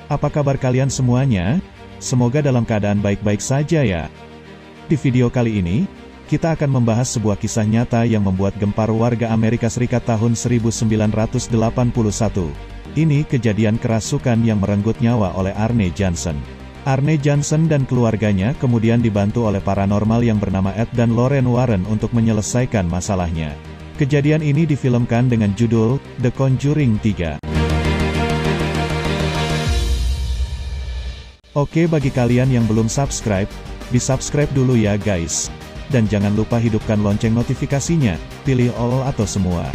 Apa kabar kalian semuanya? Semoga dalam keadaan baik-baik saja ya. Di video kali ini, kita akan membahas sebuah kisah nyata yang membuat gempar warga Amerika Serikat tahun 1981. Ini kejadian kerasukan yang merenggut nyawa oleh Arne Johnson. Arne Johnson dan keluarganya kemudian dibantu oleh paranormal yang bernama Ed dan Lorraine Warren untuk menyelesaikan masalahnya. Kejadian ini difilmkan dengan judul The Conjuring 3. Oke, bagi kalian yang belum subscribe, di-subscribe dulu ya guys. Dan jangan lupa hidupkan lonceng notifikasinya, pilih all atau semua.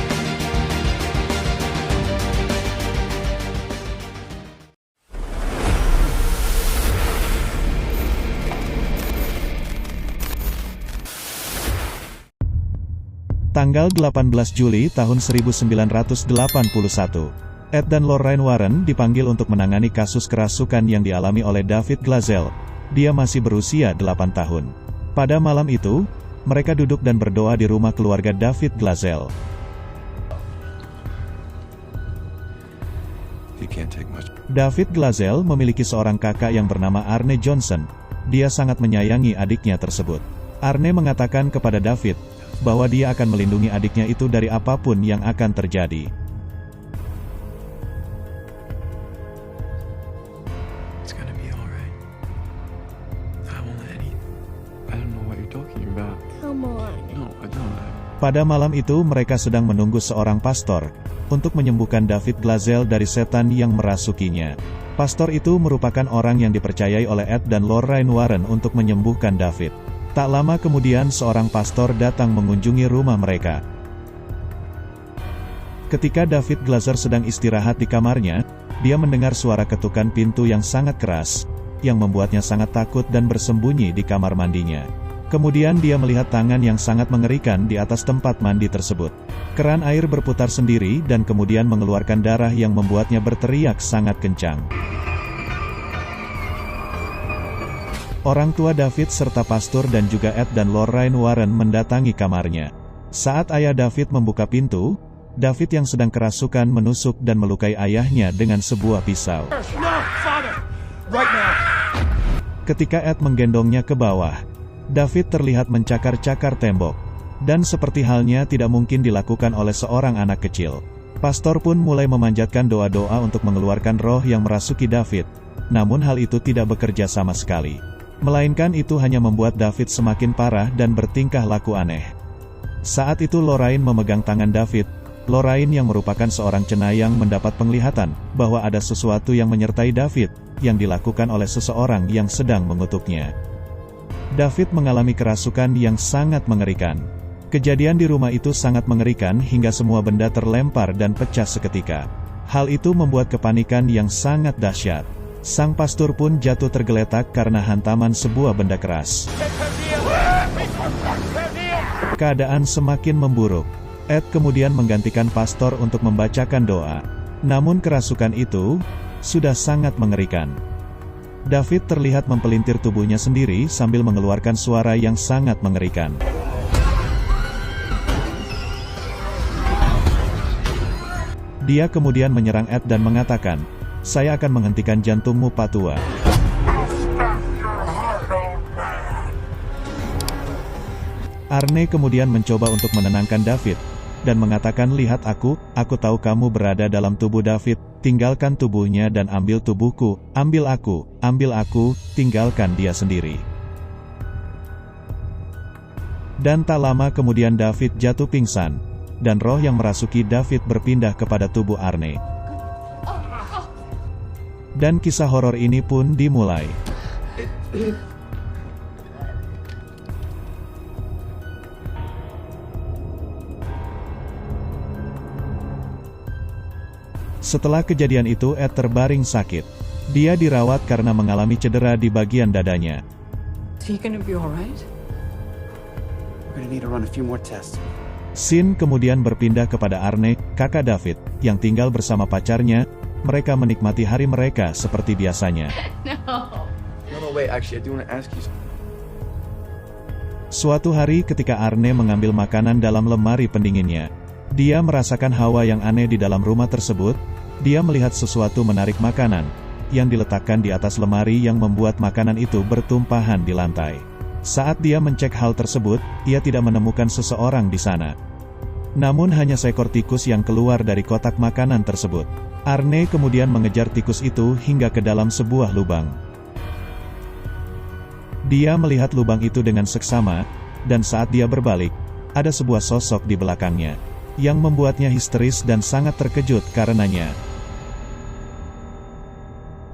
Tanggal 18 Juli tahun 1981. Ed dan Lorraine Warren dipanggil untuk menangani kasus kerasukan yang dialami oleh David Glazel. Dia masih berusia 8 tahun. Pada malam itu, mereka duduk dan berdoa di rumah keluarga David Glazel. David Glazel memiliki seorang kakak yang bernama Arne Johnson. Dia sangat menyayangi adiknya tersebut. Arne mengatakan kepada David bahwa dia akan melindungi adiknya itu dari apapun yang akan terjadi. Pada malam itu mereka sedang menunggu seorang pastor untuk menyembuhkan David Glazel dari setan yang merasukinya. Pastor itu merupakan orang yang dipercayai oleh Ed dan Lorraine Warren untuk menyembuhkan David. Tak lama kemudian seorang pastor datang mengunjungi rumah mereka. Ketika David Glazel sedang istirahat di kamarnya, dia mendengar suara ketukan pintu yang sangat keras, yang membuatnya sangat takut dan bersembunyi di kamar mandinya. Kemudian dia melihat tangan yang sangat mengerikan di atas tempat mandi tersebut. Keran air berputar sendiri dan kemudian mengeluarkan darah yang membuatnya berteriak sangat kencang. Orang tua David serta pastor dan juga Ed dan Lorraine Warren mendatangi kamarnya. Saat ayah David membuka pintu, David yang sedang kerasukan menusuk dan melukai ayahnya dengan sebuah pisau. Ketika Ed menggendongnya ke bawah, David terlihat mencakar-cakar tembok. Dan seperti halnya tidak mungkin dilakukan oleh seorang anak kecil, pastor pun mulai memanjatkan doa-doa untuk mengeluarkan roh yang merasuki David. Namun hal itu tidak bekerja sama sekali. Melainkan itu hanya membuat David semakin parah dan bertingkah laku aneh. Saat itu Lorraine memegang tangan David. Lorraine yang merupakan seorang cenayang mendapat penglihatan bahwa ada sesuatu yang menyertai David, yang dilakukan oleh seseorang yang sedang mengutuknya. David mengalami kerasukan yang sangat mengerikan. Kejadian di rumah itu sangat mengerikan hingga semua benda terlempar dan pecah seketika. Hal itu membuat kepanikan yang sangat dahsyat. Sang pastor pun jatuh tergeletak karena hantaman sebuah benda keras. Keadaan semakin memburuk. Ed kemudian menggantikan pastor untuk membacakan doa. Namun kerasukan itu sudah sangat mengerikan. David terlihat mempelintir tubuhnya sendiri sambil mengeluarkan suara yang sangat mengerikan. Dia kemudian menyerang Ed dan mengatakan, "Saya akan menghentikan jantungmu, Pak Tua." Arne kemudian mencoba untuk menenangkan David, dan mengatakan, "Lihat aku tahu kamu berada dalam tubuh David, tinggalkan tubuhnya dan ambil tubuhku, ambil aku, tinggalkan dia sendiri." Dan tak lama kemudian David jatuh pingsan, dan roh yang merasuki David berpindah kepada tubuh Arne. Dan kisah horor ini pun dimulai. Setelah kejadian itu Ed terbaring sakit. Dia dirawat karena mengalami cedera di bagian dadanya. Scene kemudian berpindah kepada Arne, kakak David, yang tinggal bersama pacarnya. Mereka menikmati hari mereka seperti biasanya. Suatu hari ketika Arne mengambil makanan dalam lemari pendinginnya, dia merasakan hawa yang aneh di dalam rumah tersebut. Dia melihat sesuatu menarik makanan yang diletakkan di atas lemari yang membuat makanan itu bertumpahan di lantai. Saat dia mencek hal tersebut, ia tidak menemukan seseorang di sana. Namun hanya seekor tikus yang keluar dari kotak makanan tersebut. Arne kemudian mengejar tikus itu hingga ke dalam sebuah lubang. Dia melihat lubang itu dengan seksama, dan saat dia berbalik, ada sebuah sosok di belakangnya, yang membuatnya histeris dan sangat terkejut karenanya.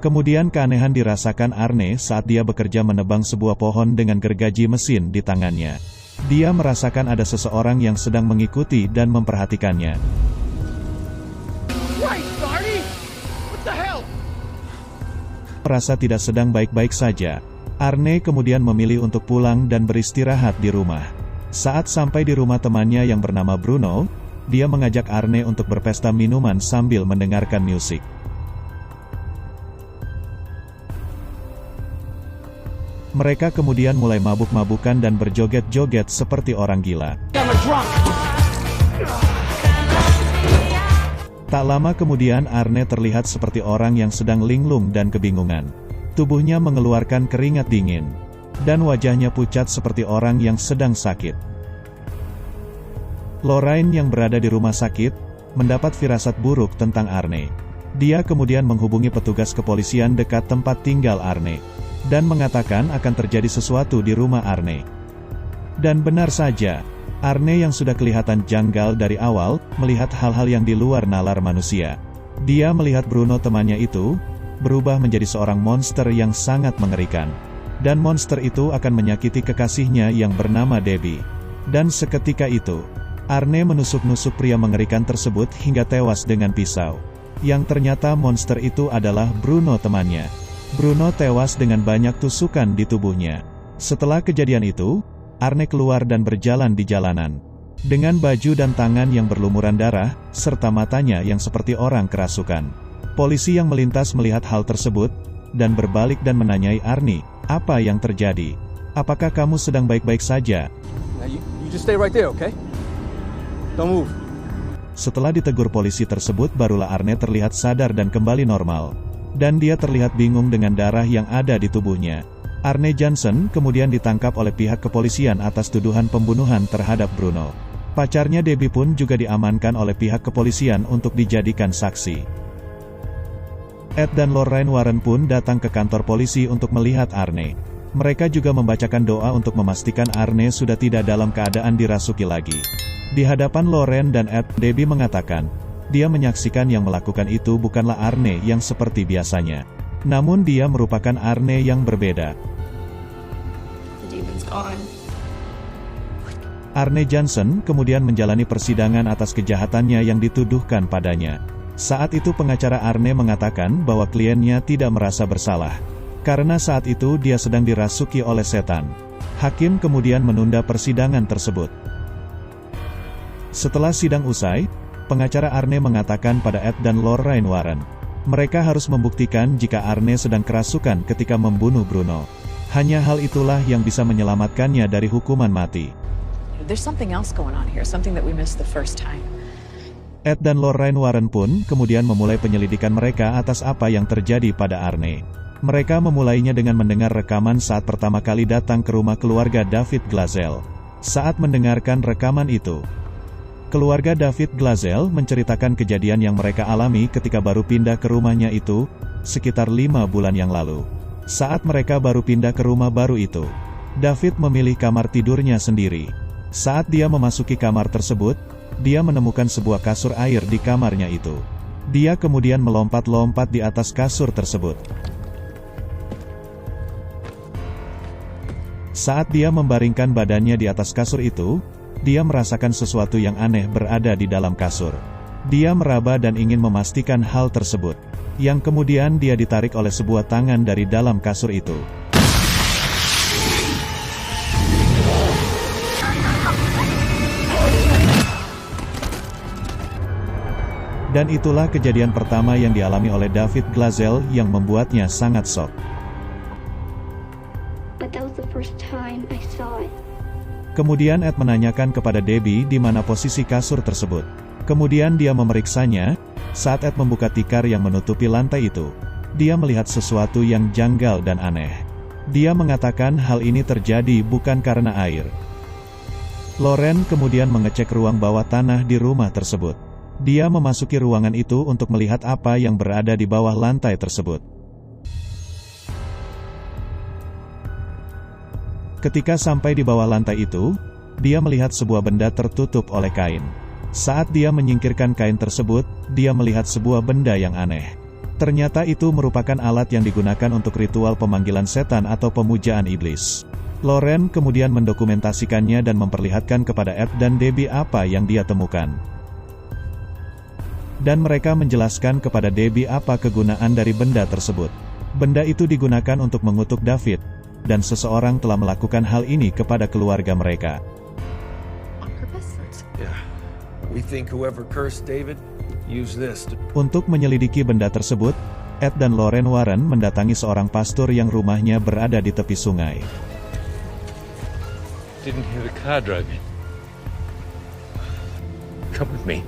Kemudian keanehan dirasakan Arne saat dia bekerja menebang sebuah pohon dengan gergaji mesin di tangannya. Dia merasakan ada seseorang yang sedang mengikuti dan memperhatikannya. Merasa tidak sedang baik-baik saja, Arne kemudian memilih untuk pulang dan beristirahat di rumah. Saat sampai di rumah temannya yang bernama Bruno, dia mengajak Arne untuk berpesta minuman sambil mendengarkan musik. Mereka kemudian mulai mabuk-mabukan dan berjoget-joget seperti orang gila. Tak lama kemudian Arne terlihat seperti orang yang sedang linglung dan kebingungan. Tubuhnya mengeluarkan keringat dingin, dan wajahnya pucat seperti orang yang sedang sakit. Lorraine yang berada di rumah sakit, mendapat firasat buruk tentang Arne. Dia kemudian menghubungi petugas kepolisian dekat tempat tinggal Arne, dan mengatakan akan terjadi sesuatu di rumah Arne. Dan benar saja, Arne yang sudah kelihatan janggal dari awal, melihat hal-hal yang di luar nalar manusia. Dia melihat Bruno temannya itu, berubah menjadi seorang monster yang sangat mengerikan. Dan monster itu akan menyakiti kekasihnya yang bernama Debbie. Dan seketika itu, Arne menusuk-nusuk pria mengerikan tersebut hingga tewas dengan pisau. Yang ternyata monster itu adalah Bruno temannya. Bruno tewas dengan banyak tusukan di tubuhnya. Setelah kejadian itu, Arne keluar dan berjalan di jalanan. Dengan baju dan tangan yang berlumuran darah, serta matanya yang seperti orang kerasukan. Polisi yang melintas melihat hal tersebut, dan berbalik dan menanyai Arne, apa yang terjadi? Apakah kamu sedang baik-baik saja? You just stay right there, okay? Don't move. Setelah ditegur polisi tersebut barulah Arne terlihat sadar dan kembali normal. Dan dia terlihat bingung dengan darah yang ada di tubuhnya. Arne Johnson kemudian ditangkap oleh pihak kepolisian atas tuduhan pembunuhan terhadap Bruno. Pacarnya Debbie pun juga diamankan oleh pihak kepolisian untuk dijadikan saksi. Ed dan Lorraine Warren pun datang ke kantor polisi untuk melihat Arne. Mereka juga membacakan doa untuk memastikan Arne sudah tidak dalam keadaan dirasuki lagi. Di hadapan Lorraine dan Ed, Debbie mengatakan, dia menyaksikan yang melakukan itu bukanlah Arne yang seperti biasanya. Namun dia merupakan Arne yang berbeda. Arne Johnson kemudian menjalani persidangan atas kejahatannya yang dituduhkan padanya. Saat itu pengacara Arne mengatakan bahwa kliennya tidak merasa bersalah. Karena saat itu dia sedang dirasuki oleh setan. Hakim kemudian menunda persidangan tersebut. Setelah sidang usai, pengacara Arne mengatakan pada Ed dan Lorraine Warren, mereka harus membuktikan jika Arne sedang kerasukan ketika membunuh Bruno. Hanya hal itulah yang bisa menyelamatkannya dari hukuman mati. Ed dan Lorraine Warren pun kemudian memulai penyelidikan mereka atas apa yang terjadi pada Arne. Mereka memulainya dengan mendengar rekaman saat pertama kali datang ke rumah keluarga David Glazel. Saat mendengarkan rekaman itu, keluarga David Glazel menceritakan kejadian yang mereka alami ketika baru pindah ke rumahnya itu, sekitar 5 bulan yang lalu. Saat mereka baru pindah ke rumah baru itu, David memilih kamar tidurnya sendiri. Saat dia memasuki kamar tersebut, dia menemukan sebuah kasur air di kamarnya itu. Dia kemudian melompat-lompat di atas kasur tersebut. Saat dia membaringkan badannya di atas kasur itu, dia merasakan sesuatu yang aneh berada di dalam kasur. Dia meraba dan ingin memastikan hal tersebut. Yang kemudian dia ditarik oleh sebuah tangan dari dalam kasur itu. Dan itulah kejadian pertama yang dialami oleh David Glazel yang membuatnya sangat shock. Kemudian Ed menanyakan kepada Debbie di mana posisi kasur tersebut. Kemudian dia memeriksanya. Saat Ed membuka tikar yang menutupi lantai itu, dia melihat sesuatu yang janggal dan aneh. Dia mengatakan hal ini terjadi bukan karena air. Loren kemudian mengecek ruang bawah tanah di rumah tersebut. Dia memasuki ruangan itu untuk melihat apa yang berada di bawah lantai tersebut. Ketika sampai di bawah lantai itu, dia melihat sebuah benda tertutup oleh kain. Saat dia menyingkirkan kain tersebut, dia melihat sebuah benda yang aneh. Ternyata itu merupakan alat yang digunakan untuk ritual pemanggilan setan atau pemujaan iblis. Loren kemudian mendokumentasikannya dan memperlihatkan kepada Ed dan Debbie apa yang dia temukan. Dan mereka menjelaskan kepada Debbie apa kegunaan dari benda tersebut. Benda itu digunakan untuk mengutuk David, dan seseorang telah melakukan hal ini kepada keluarga mereka. Untuk menyelidiki benda tersebut, Ed dan Lorraine Warren mendatangi seorang pastor yang rumahnya berada di tepi sungai. Didn't hear the car drive in. Come with me.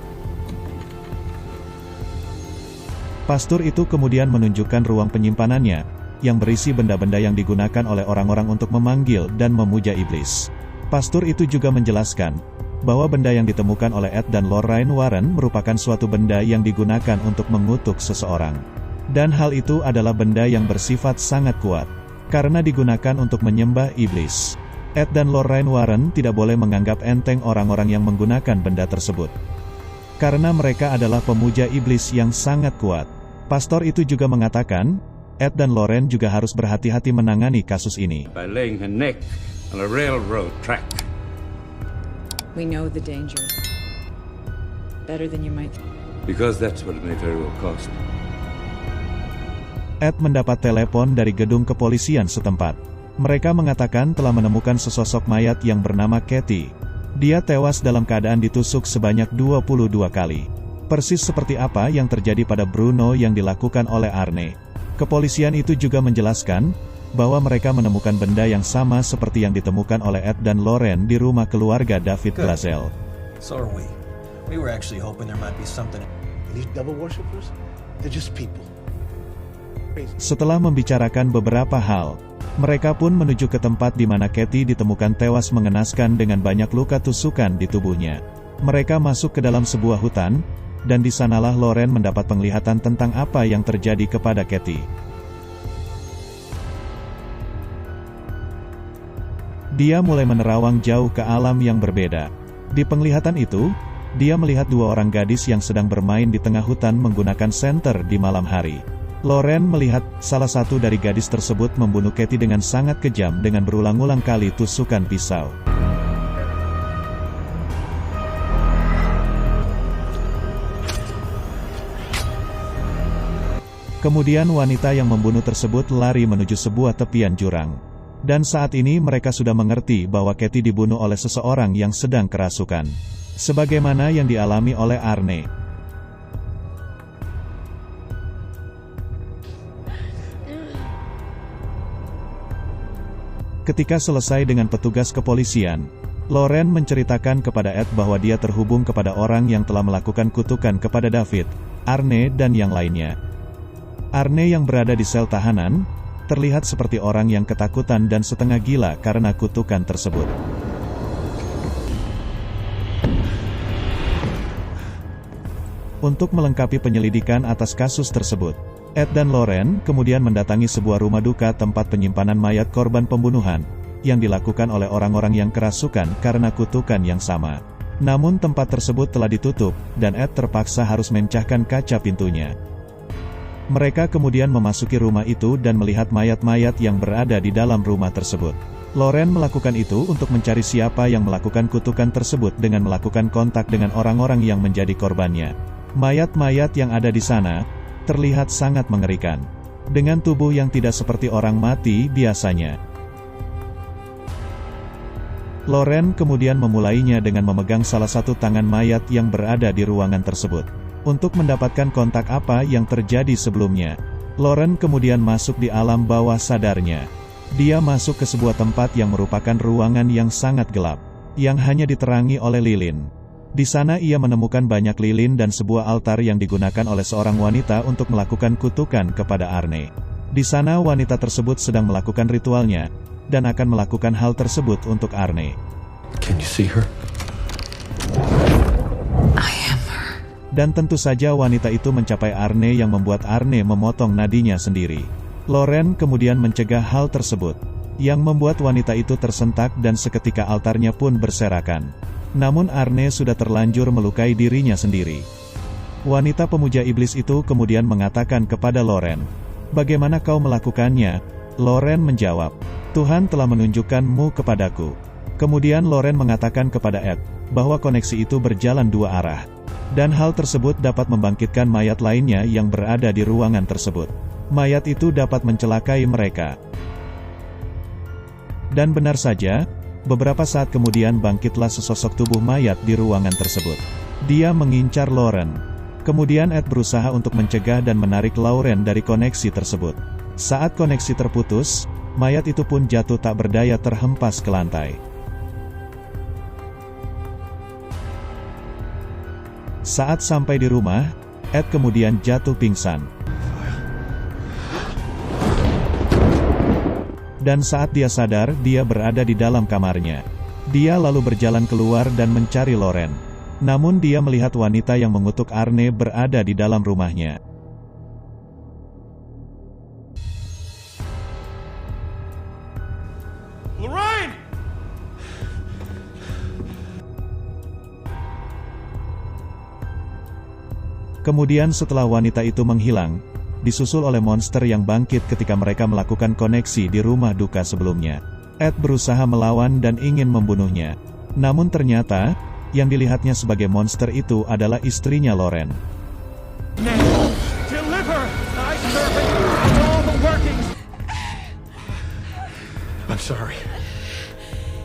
Pastor itu kemudian menunjukkan ruang penyimpanannya, yang berisi benda-benda yang digunakan oleh orang-orang untuk memanggil dan memuja iblis. Pastor itu juga menjelaskan, bahwa benda yang ditemukan oleh Ed dan Lorraine Warren merupakan suatu benda yang digunakan untuk mengutuk seseorang. Dan hal itu adalah benda yang bersifat sangat kuat, karena digunakan untuk menyembah iblis. Ed dan Lorraine Warren tidak boleh menganggap enteng orang-orang yang menggunakan benda tersebut. Karena mereka adalah pemuja iblis yang sangat kuat. Pastor itu juga mengatakan, Ed dan Lorraine juga harus berhati-hati menangani kasus ini. By laying her neck on a railroad track. We know the danger. Better than you might. Because that's what it may very well cost. Ed mendapat telepon dari gedung kepolisian setempat. Mereka mengatakan telah menemukan sesosok mayat yang bernama Kathy. Dia tewas dalam keadaan ditusuk sebanyak 22 kali. Persis seperti apa yang terjadi pada Bruno yang dilakukan oleh Arne. Kepolisian itu juga menjelaskan, bahwa mereka menemukan benda yang sama seperti yang ditemukan oleh Ed dan Lorraine di rumah keluarga David Blazel. So are we. We were actually hoping there might be something. These devil worshippers, they're just people. Setelah membicarakan beberapa hal, mereka pun menuju ke tempat di mana Kathy ditemukan tewas mengenaskan dengan banyak luka tusukan di tubuhnya. Mereka masuk ke dalam sebuah hutan, dan di sanalah Lorraine mendapat penglihatan tentang apa yang terjadi kepada Kathy. Dia mulai menerawang jauh ke alam yang berbeda. Di penglihatan itu, dia melihat dua orang gadis yang sedang bermain di tengah hutan menggunakan senter di malam hari. Lorraine melihat salah satu dari gadis tersebut membunuh Kathy dengan sangat kejam dengan berulang-ulang kali tusukan pisau. Kemudian wanita yang membunuh tersebut lari menuju sebuah tepian jurang. Dan saat ini mereka sudah mengerti bahwa Kathy dibunuh oleh seseorang yang sedang kerasukan. Sebagaimana yang dialami oleh Arne. Ketika selesai dengan petugas kepolisian, Lorraine menceritakan kepada Ed bahwa dia terhubung kepada orang yang telah melakukan kutukan kepada David, Arne dan yang lainnya. Arne yang berada di sel tahanan, terlihat seperti orang yang ketakutan dan setengah gila karena kutukan tersebut. Untuk melengkapi penyelidikan atas kasus tersebut, Ed dan Lorraine kemudian mendatangi sebuah rumah duka tempat penyimpanan mayat korban pembunuhan, yang dilakukan oleh orang-orang yang kerasukan karena kutukan yang sama. Namun tempat tersebut telah ditutup, dan Ed terpaksa harus memecahkan kaca pintunya. Mereka kemudian memasuki rumah itu dan melihat mayat-mayat yang berada di dalam rumah tersebut. Lorraine melakukan itu untuk mencari siapa yang melakukan kutukan tersebut dengan melakukan kontak dengan orang-orang yang menjadi korbannya. Mayat-mayat yang ada di sana terlihat sangat mengerikan, dengan tubuh yang tidak seperti orang mati biasanya. Lorraine kemudian memulainya dengan memegang salah satu tangan mayat yang berada di ruangan tersebut. Untuk mendapatkan kontak apa yang terjadi sebelumnya, Lorraine kemudian masuk di alam bawah sadarnya. Dia masuk ke sebuah tempat yang merupakan ruangan yang sangat gelap, yang hanya diterangi oleh lilin. Di sana ia menemukan banyak lilin dan sebuah altar yang digunakan oleh seorang wanita untuk melakukan kutukan kepada Arne. Di sana wanita tersebut sedang melakukan ritualnya, dan akan melakukan hal tersebut untuk Arne. Can you see her? Dan tentu saja wanita itu mencapai Arne yang membuat Arne memotong nadinya sendiri. Loren kemudian mencegah hal tersebut, yang membuat wanita itu tersentak dan seketika altarnya pun berserakan. Namun Arne sudah terlanjur melukai dirinya sendiri. Wanita pemuja iblis itu kemudian mengatakan kepada Loren, "Bagaimana kau melakukannya?" Loren menjawab, "Tuhan telah menunjukkanmu kepadaku." Kemudian Loren mengatakan kepada Ed, bahwa koneksi itu berjalan dua arah. Dan hal tersebut dapat membangkitkan mayat lainnya yang berada di ruangan tersebut. Mayat itu dapat mencelakai mereka. Dan benar saja, beberapa saat kemudian bangkitlah sesosok tubuh mayat di ruangan tersebut. Dia mengincar Loren. Kemudian Ed berusaha untuk mencegah dan menarik Loren dari koneksi tersebut. Saat koneksi terputus, mayat itu pun jatuh tak berdaya terhempas ke lantai. Saat sampai di rumah, Ed kemudian jatuh pingsan. Dan saat dia sadar, dia berada di dalam kamarnya. Dia lalu berjalan keluar dan mencari Loren. Namun dia melihat wanita yang mengutuk Arne berada di dalam rumahnya. Lorraine! Kemudian setelah wanita itu menghilang, disusul oleh monster yang bangkit ketika mereka melakukan koneksi di rumah duka sebelumnya. Ed berusaha melawan dan ingin membunuhnya. Namun ternyata, yang dilihatnya sebagai monster itu adalah istrinya Loren. I'm sorry.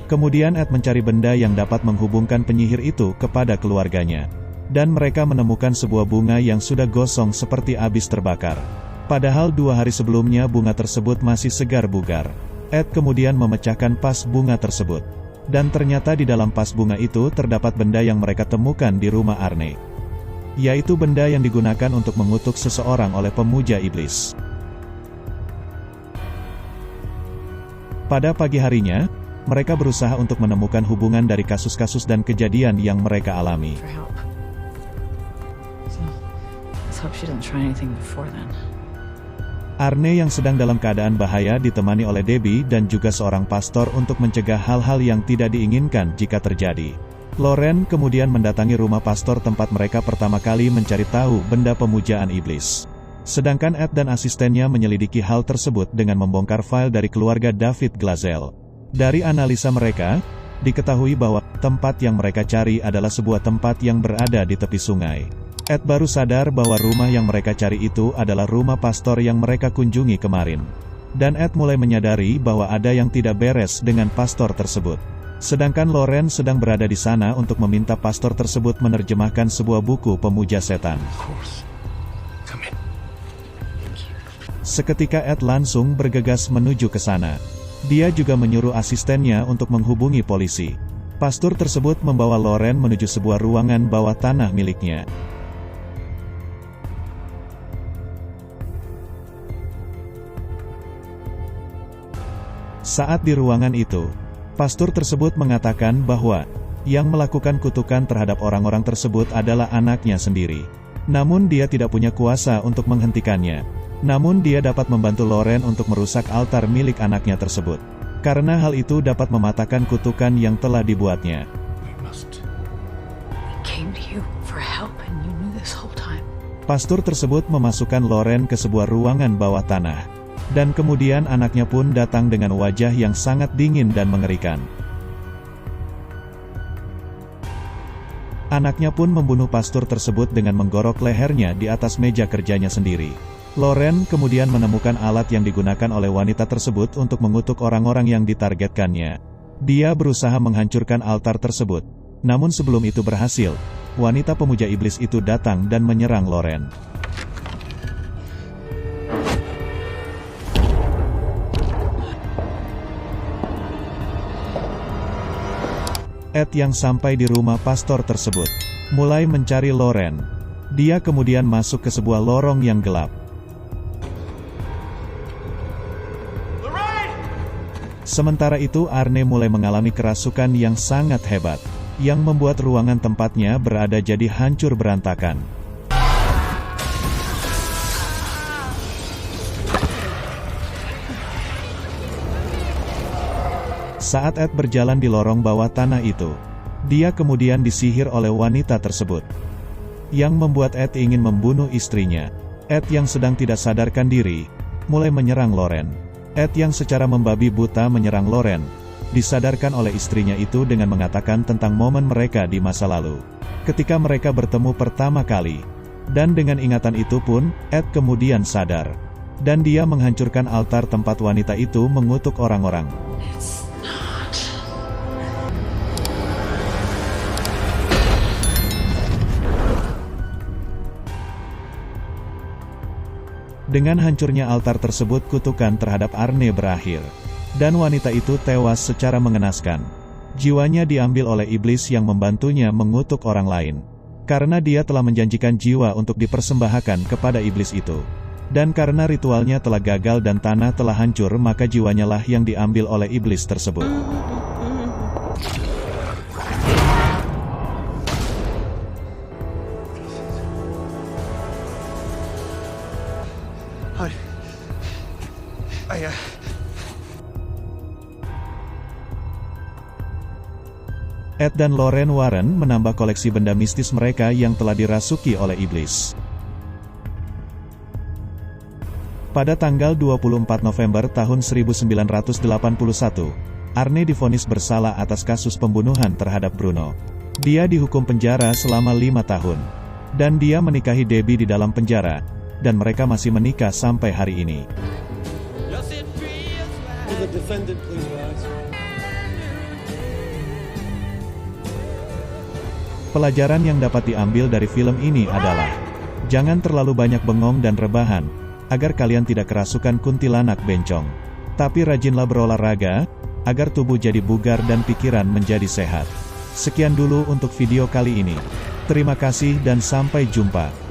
Kemudian Ed mencari benda yang dapat menghubungkan penyihir itu kepada keluarganya. Dan mereka menemukan sebuah bunga yang sudah gosong seperti habis terbakar. Padahal 2 hari sebelumnya bunga tersebut masih segar bugar. Ed kemudian memecahkan vas bunga tersebut. Dan ternyata di dalam vas bunga itu terdapat benda yang mereka temukan di rumah Arne. Yaitu benda yang digunakan untuk mengutuk seseorang oleh pemuja iblis. Pada pagi harinya, mereka berusaha untuk menemukan hubungan dari kasus-kasus dan kejadian yang mereka alami. Arne yang sedang dalam keadaan bahaya ditemani oleh Debbie dan juga seorang pastor untuk mencegah hal-hal yang tidak diinginkan jika terjadi. Loren kemudian mendatangi rumah pastor tempat mereka pertama kali mencari tahu benda pemujaan iblis. Sedangkan Ed dan asistennya menyelidiki hal tersebut dengan membongkar file dari keluarga David Glazel. Dari analisa mereka, diketahui bahwa tempat yang mereka cari adalah sebuah tempat yang berada di tepi sungai. Ed baru sadar bahwa rumah yang mereka cari itu adalah rumah pastor yang mereka kunjungi kemarin. Dan Ed mulai menyadari bahwa ada yang tidak beres dengan pastor tersebut. Sedangkan Loren sedang berada di sana untuk meminta pastor tersebut menerjemahkan sebuah buku pemuja setan. Seketika Ed langsung bergegas menuju ke sana. Dia juga menyuruh asistennya untuk menghubungi polisi. Pastor tersebut membawa Loren menuju sebuah ruangan bawah tanah miliknya. Saat di ruangan itu, pastor tersebut mengatakan bahwa yang melakukan kutukan terhadap orang-orang tersebut adalah anaknya sendiri. Namun dia tidak punya kuasa untuk menghentikannya. Namun dia dapat membantu Loren untuk merusak altar milik anaknya tersebut. Karena hal itu dapat mematahkan kutukan yang telah dibuatnya. Pastor tersebut memasukkan Loren ke sebuah ruangan bawah tanah. Dan kemudian anaknya pun datang dengan wajah yang sangat dingin dan mengerikan. Anaknya pun membunuh pastor tersebut dengan menggorok lehernya di atas meja kerjanya sendiri. Loren kemudian menemukan alat yang digunakan oleh wanita tersebut untuk mengutuk orang-orang yang ditargetkannya. Dia berusaha menghancurkan altar tersebut. Namun sebelum itu berhasil, wanita pemuja iblis itu datang dan menyerang Loren. Ed yang sampai di rumah pastor tersebut. mulai mencari Loren. Dia kemudian masuk ke sebuah lorong yang gelap. Sementara itu Arne mulai mengalami kerasukan yang sangat hebat, yang membuat ruangan tempatnya berada jadi hancur berantakan. Saat Ed berjalan di lorong bawah tanah itu, dia kemudian disihir oleh wanita tersebut, yang membuat Ed ingin membunuh istrinya. Ed yang sedang tidak sadarkan diri, mulai menyerang Loren. Ed yang secara membabi buta menyerang Loren, disadarkan oleh istrinya itu dengan mengatakan tentang momen mereka di masa lalu, ketika mereka bertemu pertama kali. Dan dengan ingatan itu pun, Ed kemudian sadar. Dan dia menghancurkan altar tempat wanita itu mengutuk orang-orang. Dengan hancurnya altar tersebut, kutukan terhadap Arne berakhir. Dan wanita itu tewas secara mengenaskan. Jiwanya diambil oleh iblis yang membantunya mengutuk orang lain. Karena dia telah menjanjikan jiwa untuk dipersembahkan kepada iblis itu. Dan karena ritualnya telah gagal dan tanah telah hancur, maka jiwanya lah yang diambil oleh iblis tersebut. Ed dan Loren Warren menambah koleksi benda mistis mereka yang telah dirasuki oleh iblis. Pada tanggal 24 November tahun 1981, Arne divonis bersalah atas kasus pembunuhan terhadap Bruno. Dia dihukum penjara selama 5 tahun. Dan dia menikahi Debbie di dalam penjara, dan mereka masih menikah sampai hari ini. Pelajaran yang dapat diambil dari film ini adalah, jangan terlalu banyak bengong dan rebahan, agar kalian tidak kerasukan kuntilanak bencong. Tapi rajinlah berolahraga, agar tubuh jadi bugar dan pikiran menjadi sehat. Sekian dulu untuk video kali ini. Terima kasih dan sampai jumpa.